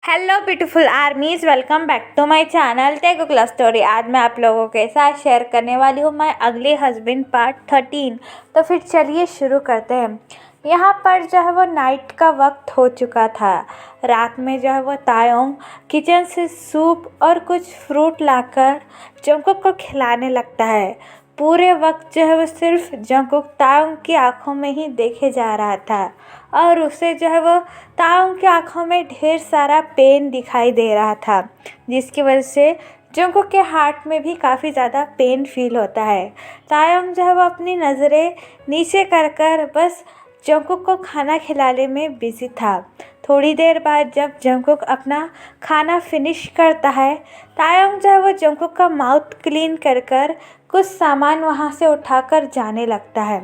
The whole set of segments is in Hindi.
Hello beautiful armies, welcome back to my channel Telugu love story. आज मैं आप लोगों के साथ शेयर करने वाली हूँ माय अगली हस्बैंड पार्ट 13। तो फिर चलिए शुरू करते हैं। यहाँ पर जो है वो नाइट का वक्त हो चुका था। रात में जो है वो तायोंग किचन से सूप और कुछ फ्रूट लाकर जंगकुक को खिलाने लगता है। पूरे वक्त जो है वो सिर्फ जंगकुक तायोंग की आंखों में ही देखे जा रहा था और उसे जो है वो तायोंग की आंखों में ढेर सारा पेन दिखाई दे रहा था, जिसकी वजह से जंगकुक के हार्ट में भी काफ़ी ज़्यादा पेन फील होता है। तायोंग जो है वो अपनी नज़रें नीचे कर कर बस जंगकुक को खाना खिलाने में बिजी था। थोड़ी देर बाद जब जंगकुक अपना खाना फिनिश करता है, तायोंग जो है वो जंगकुक का माउथ क्लीन कर कर कुछ सामान वहाँ से उठाकर जाने लगता है।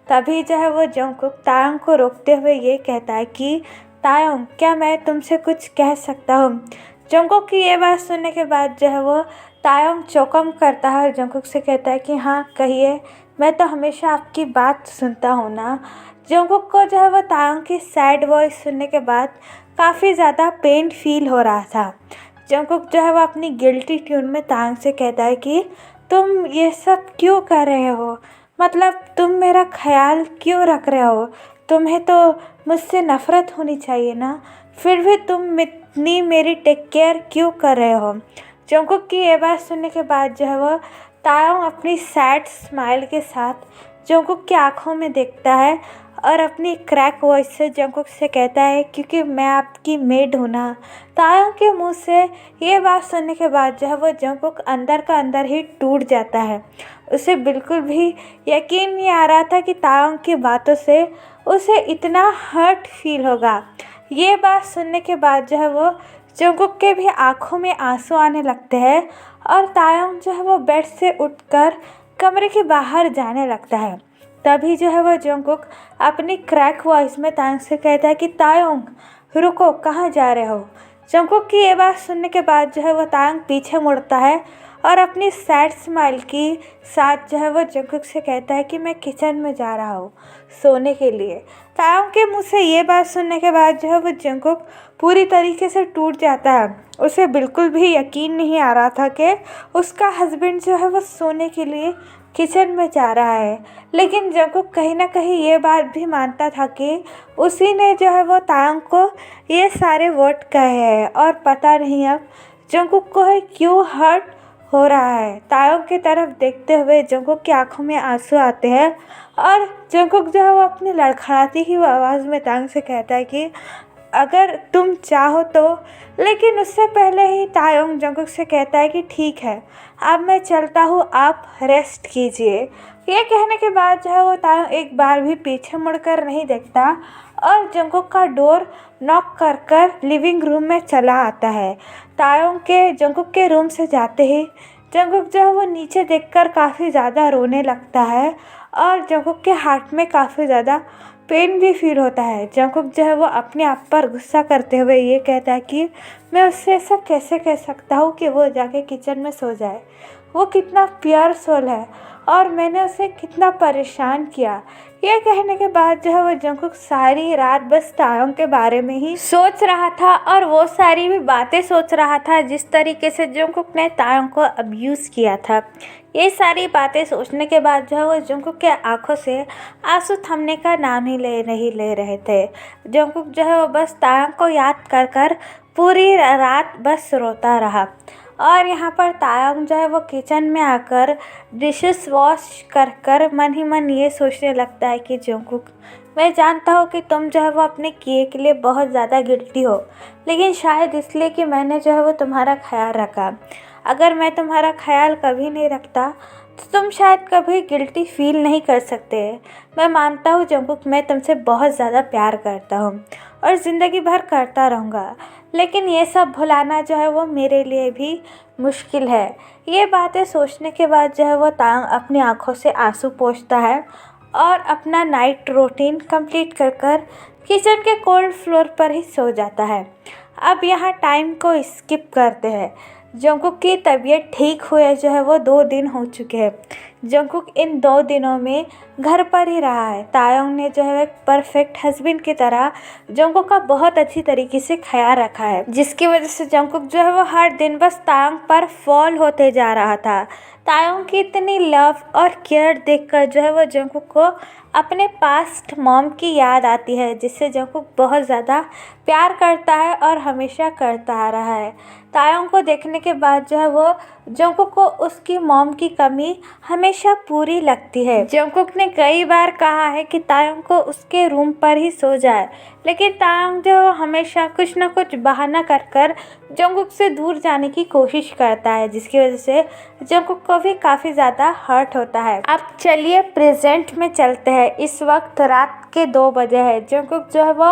तभी जो है वो जंगकुक तायोंग को रोकते हुए ये कहता है कि तायोंग, क्या मैं तुमसे कुछ कह सकता हूँ? जंगकुक की ये बात सुनने के बाद जो है वो तायोंग चौकम करता है और जंगकुक से कहता है कि हाँ कहिए, मैं तो हमेशा आपकी बात सुनता हूँ ना। जंगकुक को जो है वो तायोंग की सैड वॉइस सुनने के बाद काफ़ी ज़्यादा पेन फील हो रहा था। जंगकुक जो है वो अपनी गिल्टी ट्यून में तायोंग से कहता है कि तुम ये सब क्यों कर रहे हो? मतलब तुम मेरा ख्याल क्यों रख रहे हो? तुम्हें तो मुझसे नफ़रत होनी चाहिए ना, फिर भी तुम इतनी मेरी टेक केयर क्यों कर रहे हो? जंगकुक की ये बात सुनने के बाद जो है वो तायोंग अपनी सैड स्माइल के साथ जंगकुक की आंखों में देखता है और अपनी क्रैक वॉइस से जंगकुक से कहता है, क्योंकि मैं आपकी मेड हूँ ना। तायोंग के मुंह से ये बात सुनने के बाद जो है वो जंगकुक अंदर का अंदर ही टूट जाता है। उसे बिल्कुल भी यकीन नहीं आ रहा था कि तायोंग की बातों से उसे इतना हर्ट फील होगा। ये बात सुनने के बाद जो है वो जंगकुक के भी आंखों में आंसू आने लगते हैं और तायोंग जो है वो बेड से उठकर कमरे के बाहर जाने लगता है। तभी जो है वो जंगकुक अपनी क्रैक वॉइस में तायोंग से कहता है कि तायोंग रुको, कहाँ जा रहे हो? जंगकुक की ये बात सुनने के बाद जो है वो तायोंग पीछे मुड़ता है और अपनी सैड स्माइल की साथ जो है वो जंगकुक से कहता है कि मैं किचन में जा रहा हूँ सोने के लिए। तायोंग के मुंह से ये बात सुनने के बाद जो है वो जंगकुक पूरी तरीके से टूट जाता है। उसे बिल्कुल भी यकीन नहीं आ रहा था कि उसका हस्बैंड जो है वो सोने के लिए किचन में जा रहा है। लेकिन जंगकुक कहीं ना कहीं ये बात भी मानता था कि उसी ने जो है वो तायोंग को ये सारे वर्ड कहे हैं और पता नहीं अब जंगकुक को है क्यों हर्ट हो रहा है। तायोंग की तरफ देखते हुए जंगकुक की आंखों में आंसू आते हैं और जंगकुक जो है वो अपनी लड़खड़ाती हुई आवाज़ में तायोंग से कहता है कि अगर तुम चाहो तो। लेकिन उससे पहले ही तायोंग जंगकुक से कहता है कि ठीक है, अब मैं चलता हूँ, आप रेस्ट कीजिए। ये कहने के बाद जो है वो तायोंग एक बार भी पीछे मुड़कर नहीं देखता और जंगकुक का डोर नॉक कर कर लिविंग रूम में चला आता है। तायोंग के जंगकुक के रूम से जाते ही जंगकुक जो है वो नीचे देखकर काफ़ी ज़्यादा रोने लगता है और जंगकुक के हार्ट में काफ़ी ज़्यादा पेन भी फील होता है। जंगकुक जो है वो अपने आप पर गुस्सा करते हुए ये कहता है कि मैं उससे ऐसा कैसे कह सकता हूँ कि वो जाके किचन में सो जाए? वो कितना प्योर सोल है और मैंने उसे कितना परेशान किया। ये कहने के बाद जो है वो जंगकुक सारी रात बस तायोंग के बारे में ही सोच रहा था और वो सारी भी बातें सोच रहा था जिस तरीके से जंगकुक ने तायोंग को अब्यूज़ किया था। ये सारी बातें सोचने के बाद जो है वो जंगकुक के आंखों से आंसू थमने का नाम ही नहीं ले रहे थे। जंगकुक जो है वो बस तायोंग को याद कर कर पूरी रात बस रोता रहा। और यहाँ पर तायोंग जो है वो किचन में आकर डिशेस वॉश कर कर मन ही मन ये सोचने लगता है कि जंगकुक, मैं जानता हूँ कि तुम जो है वो अपने किए के लिए बहुत ज़्यादा गिल्टी हो, लेकिन शायद इसलिए कि मैंने जो है वो तुम्हारा ख्याल रखा। अगर मैं तुम्हारा ख्याल कभी नहीं रखता तो तुम शायद कभी गिल्टी फील नहीं कर सकते। मैं मानता हूँ जंगकुक, मैं तुमसे बहुत ज़्यादा प्यार करता हूँ और ज़िंदगी भर करता रहूँगा, लेकिन ये सब भुलाना जो है वो मेरे लिए भी मुश्किल है। ये बातें सोचने के बाद जो है वो तायोंग अपनी आंखों से आंसू पोंछता है और अपना नाइट रूटीन कंप्लीट कर कर किचन के कोल्ड फ्लोर पर ही सो जाता है। अब यहाँ टाइम को स्किप करते हैं। जंगकुक की तबीयत ठीक हुए जो है वो 2 दिन हो चुके हैं। जंगकुक इन 2 दिनों में घर पर ही रहा है। तायोंग ने जो है एक परफेक्ट हस्बैंड की तरह जंगकुक का बहुत अच्छी तरीके से ख्याल रखा है, जिसकी वजह से जंगकुक जो है वो हर दिन बस तायोंग पर फॉल होते जा रहा था। तायोंग की इतनी लव और केयर देखकर जो है वो जंगकुक को अपने पास्ट मॉम की याद आती है, जिससे जंगकुक बहुत ज़्यादा प्यार करता है और हमेशा करता आ रहा है। तायोंग को देखने के बाद जो है वो जंगकुक को उसकी मॉम की कमी हमेशा पूरी लगती है। जंगकुक ने कई बार कहा है कि तायोंग को उसके रूम पर ही सो जाए, लेकिन तायोंग जो है वो हमेशा कुछ न कुछ बहाना कर कर जंगकुक से दूर जाने की कोशिश करता है, जिसकी वजह से जंगकुक को भी काफ़ी ज़्यादा हर्ट होता है। अब चलिए प्रेजेंट में चलते हैं। इस वक्त रात के 2 बजे है। जंगकुक जो है वो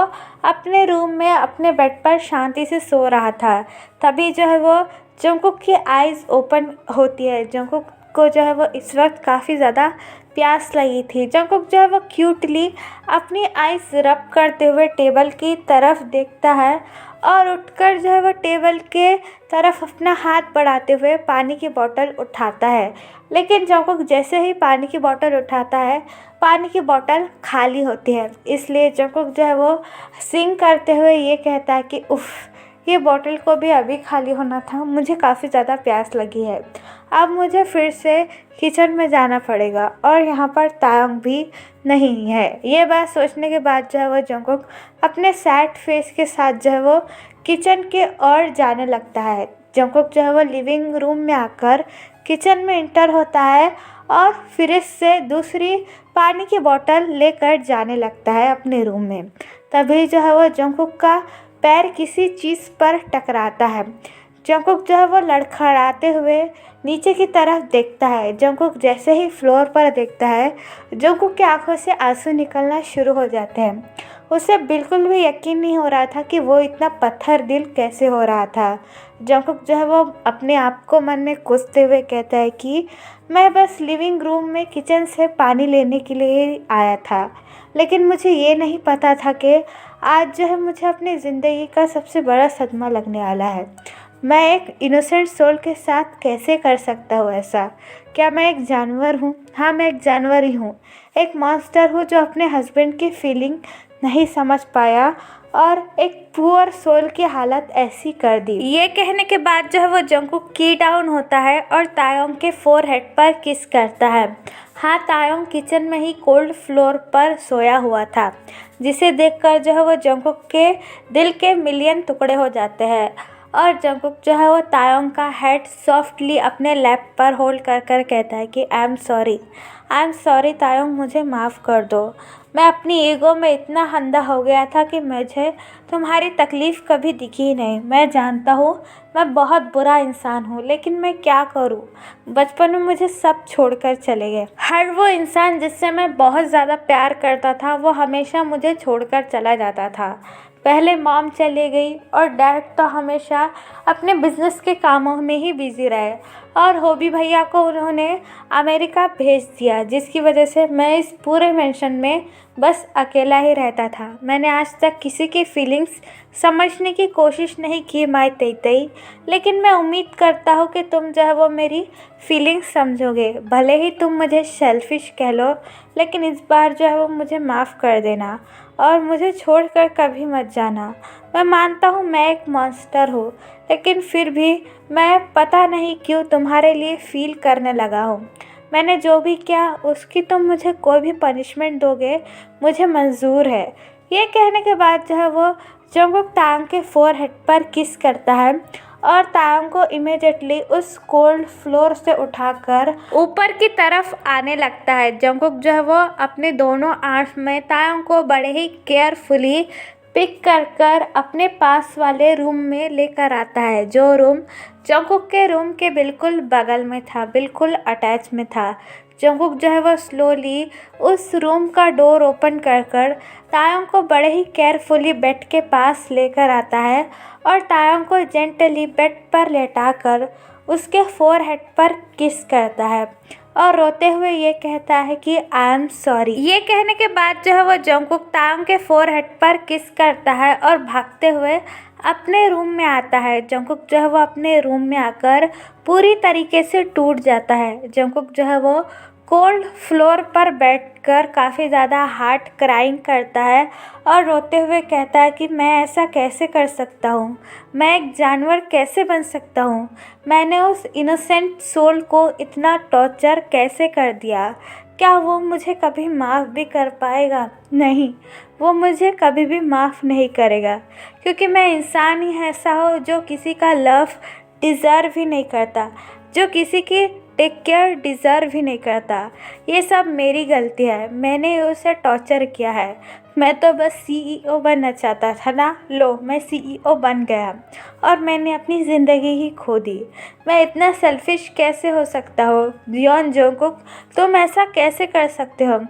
अपने रूम में अपने बेड पर शांति से सो रहा था। तभी जो है वो जंगकुक की आइज़ ओपन होती है। जंगकुक को जो है वो इस वक्त काफ़ी ज़्यादा प्यास लगी थी। जंगकुक जो है वो क्यूटली अपनी आइज़ रब करते हुए टेबल की तरफ देखता है और उठकर जो है वो टेबल के तरफ अपना हाथ बढ़ाते हुए पानी की बोतल उठाता है। लेकिन जंगकुक जैसे ही पानी की बोतल उठाता है, पानी की बोतल खाली होती है। इसलिए जंगकुक जो है वो सिंग करते हुए ये कहता है कि उफ़, ये बोतल को भी अभी खाली होना था। मुझे काफ़ी ज़्यादा प्यास लगी है। अब मुझे फिर से किचन में जाना पड़ेगा और यहाँ पर तायोंग भी नहीं है। ये बात सोचने के बाद जो है वो जंगकुक अपने सैड फेस के साथ जो है वो किचन के ओर जाने लगता है। जंगकुक जो है वो लिविंग रूम में आकर किचन में इंटर होता है और फ्रिज से दूसरी पानी की बोतल लेकर जाने लगता है अपने रूम में। तभी जो है वो जंगकुक का पैर किसी चीज़ पर टकराता है। जंगकुक जो है वो लड़खड़ाते हुए नीचे की तरफ देखता है। जंगकुक जैसे ही फ्लोर पर देखता है, जंगकुक की आंखों से आंसू निकलना शुरू हो जाते हैं। उसे बिल्कुल भी यकीन नहीं हो रहा था कि वो इतना पत्थर दिल कैसे हो रहा था। जंगकुक जो है वो अपने आप को मन में कोसते हुए कहता है कि मैं बस लिविंग रूम में किचन से पानी लेने के लिए ही आया था, लेकिन मुझे ये नहीं पता था कि आज जो है मुझे अपनी ज़िंदगी का सबसे बड़ा सदमा लगने वाला है। मैं एक इनोसेंट सोल के साथ कैसे कर सकता हूँ ऐसा? क्या मैं एक जानवर हूँ? हाँ, मैं एक जानवर ही हूँ। एक मॉन्स्टर हूँ जो अपने हस्बैंड की फीलिंग नहीं समझ पाया और एक पुअर सोल की हालत ऐसी कर दी। ये कहने के बाद जो है वो जंगकुक की डाउन होता है और तायोंग के फोरहेड पर किस करता है। हाँ, तायोंग किचन में ही कोल्ड फ्लोर पर सोया हुआ था, जिसे देखकर जो है वो जंगकुक के दिल के मिलियन टुकड़े हो जाते हैं और जंगकुक जो है वो तायोंग का हेड सॉफ्टली अपने लैप पर होल्ड कर कर कहता है कि आई एम सॉरी तायोंग, मुझे माफ़ कर दो। मैं अपनी ईगो में इतना अंधा हो गया था कि मुझे तुम्हारी तकलीफ़ कभी दिखी ही नहीं। मैं जानता हूँ मैं बहुत बुरा इंसान हूँ, लेकिन मैं क्या करूँ? बचपन में मुझे सब छोड़कर चले गए। हर वो इंसान जिससे मैं बहुत ज़्यादा प्यार करता था, वो हमेशा मुझे छोड़कर चला जाता था। पहले मॉम चली गई और डैड तो हमेशा अपने बिजनेस के कामों में ही बिजी रहे और होबी भैया को उन्होंने अमेरिका भेज दिया, जिसकी वजह से मैं इस पूरे मेंशन में बस अकेला ही रहता था। मैंने आज तक किसी की फीलिंग्स समझने की कोशिश नहीं की माय तेई, लेकिन मैं उम्मीद करता हूँ कि तुम जो है वो मेरी फीलिंग्स समझोगे। भले ही तुम मुझे सेल्फिश कह लो, लेकिन इस बार जो है वो मुझे माफ़ कर देना और मुझे छोड़कर कभी मत जाना। मैं मानता हूँ मैं एक मॉन्स्टर हूँ, लेकिन फिर भी मैं पता नहीं क्यों तुम्हारे लिए फ़ील करने लगा हूँ। मैंने जो भी किया उसकी तुम मुझे कोई भी पनिशमेंट दोगे, मुझे मंजूर है। ये कहने के बाद जो है वो जंगकुक तायोंग के फोरहेड पर किस करता है और तायोंग को इमीडिएटली उस कोल्ड फ्लोर से उठाकर ऊपर की तरफ आने लगता है। जंगकुक जो है वो अपने दोनों आर्म्स में तायोंग को बड़े ही केयरफुली पिक कर कर अपने पास वाले रूम में लेकर आता है, जो रूम जंगकुक के रूम के बिल्कुल बगल में था, बिल्कुल अटैच में था। जंगकुक जो है वो स्लोली उस रूम का डोर ओपन कर कर तायोंग को बड़े ही केयरफुली बेड के पास लेकर आता है और तायोंग को जेंटली बेड पर लेटाकर उसके फोरहेड पर किस करता है और रोते हुए ये कहता है कि आई एम सॉरी। ये कहने के बाद जो है वो जंगकुक तायोंग के फोरहेड पर किस करता है और भागते हुए अपने रूम में आता है। जंगकुक जो है वो अपने रूम में आकर पूरी तरीके से टूट जाता है। जंगकुक जो है वो कोल्ड फ्लोर पर बैठकर काफ़ी ज़्यादा हार्ट क्राइंग करता है और रोते हुए कहता है कि मैं ऐसा कैसे कर सकता हूँ, मैं एक जानवर कैसे बन सकता हूँ, मैंने उस इनोसेंट सोल को इतना टॉर्चर कैसे कर दिया। क्या वो मुझे कभी माफ़ भी कर पाएगा? नहीं, वो मुझे कभी भी माफ़ नहीं करेगा, क्योंकि मैं इंसान ही ऐसा हो जो किसी का लव डिज़र्व ही नहीं करता, जो किसी की टेक केयर डिज़र्व ही नहीं करता। ये सब मेरी गलती है, मैंने उसे टॉर्चर किया है। मैं तो बस सीईओ बनना चाहता था ना, लो मैं सीईओ बन गया और मैंने अपनी ज़िंदगी ही खो दी। मैं इतना सेल्फिश कैसे हो सकता हो जियोन जोंगकुक, तुम ऐसा कैसे कर सकते हो?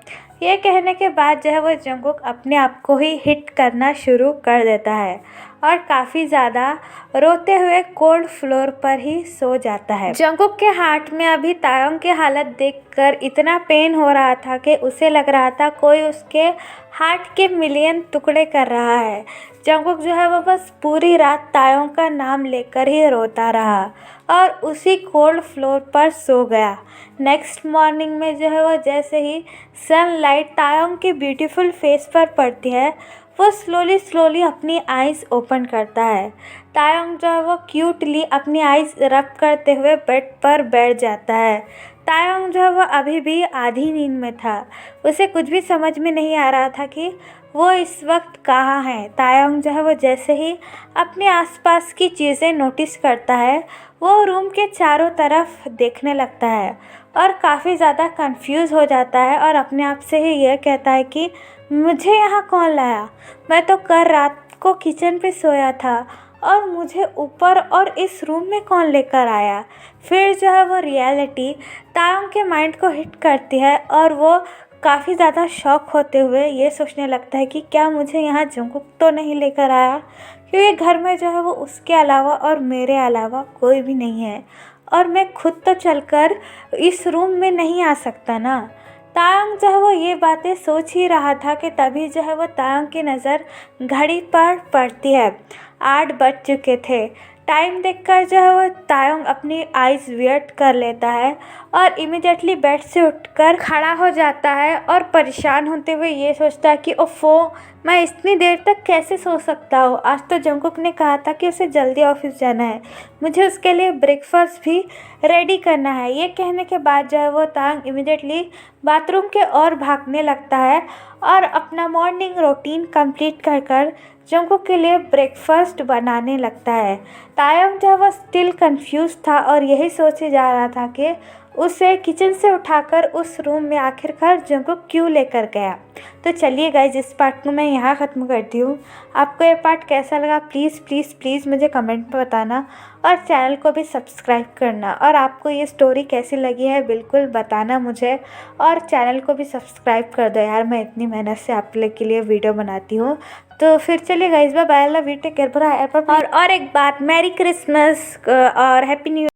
ये कहने के बाद जो है वो जंगकुक अपने आप को ही हिट करना शुरू कर देता है और काफ़ी ज़्यादा रोते हुए कोल्ड फ्लोर पर ही सो जाता है। जंगकुक के हार्ट में अभी तायोंग की हालत देखकर इतना पेन हो रहा था कि उसे लग रहा था कोई उसके हार्ट के मिलियन टुकड़े कर रहा है। जंगकुक जो है वो बस पूरी रात तायोंग का नाम लेकर ही रोता रहा और उसी कोल्ड फ्लोर पर सो गया। नेक्स्ट मॉर्निंग में जो है वो जैसे ही सनलाइट तायोंग की ब्यूटीफुल फेस पर पड़ती है, वो स्लोली अपनी आइज़ ओपन करता है। तायोंग जो है वो क्यूटली अपनी आइज़ रब करते हुए बेड पर बैठ जाता है। तायोंग जो है वो अभी भी आधी नींद में था, उसे कुछ भी समझ में नहीं आ रहा था कि वो इस वक्त कहाँ है। तायोंग जो है वो जैसे ही अपने आसपास की चीज़ें नोटिस करता है, वो रूम के चारों तरफ देखने लगता है और काफ़ी ज़्यादा कंफ्यूज हो जाता है और अपने आप से ही यह कहता है कि मुझे यहाँ कौन लाया? मैं तो कल रात को किचन पे सोया था और मुझे ऊपर और इस रूम में कौन लेकर आया? फिर जो है वो रियलिटी तायोंग के माइंड को हिट करती है और वो काफ़ी ज़्यादा शॉक होते हुए ये सोचने लगता है कि क्या मुझे यहाँ जंगकुक तो नहीं लेकर आया, क्योंकि घर में जो है वो उसके अलावा और मेरे अलावा कोई भी नहीं है और मैं खुद तो चलकर इस रूम में नहीं आ सकता ना। तायोंग जो है वो ये बातें सोच ही रहा था कि तभी जो है वो तायोंग की नज़र घड़ी पर पड़ती है। 8 बज चुके थे। टाइम देखकर जो है वो तायोंग अपनी आइज़ वियर्ट कर लेता है और इमिडिएटली बेड से उठकर खड़ा हो जाता है और परेशान होते हुए ये सोचता है कि ओफो, मैं इतनी देर तक कैसे सो सकता हूँ? आज तो जंगकुक ने कहा था कि उसे जल्दी ऑफिस जाना है, मुझे उसके लिए ब्रेकफास्ट भी रेडी करना है। ये कहने के बाद जो है वो तायोंग इमिडिएटली बाथरूम के ओर भागने लगता है और अपना मॉर्निंग रूटीन कंप्लीट कर जंगकुक के लिए ब्रेकफास्ट बनाने लगता है। तायोंग जो है वो स्टिल कंफ्यूज था और यही सोचे जा रहा था कि उसे किचन से उठाकर उस रूम में आखिरकार जंगकुक क्यों लेकर गया। तो चलिए गाइज, इस पार्ट को मैं यहाँ ख़त्म करती हूँ। आपको ये पार्ट कैसा लगा प्लीज़ प्लीज़ प्लीज़ मुझे कमेंट में बताना और चैनल को भी सब्सक्राइब करना। और आपको ये स्टोरी कैसी लगी है बिल्कुल बताना मुझे, और चैनल को भी सब्सक्राइब कर दो यार, मैं इतनी मेहनत से आप लोग के लिए वीडियो बनाती हूँ। तो फिर चलिए guys, bye bye, love you, take care, और एक बात, मैरी क्रिसमस और हैप्पी न्यू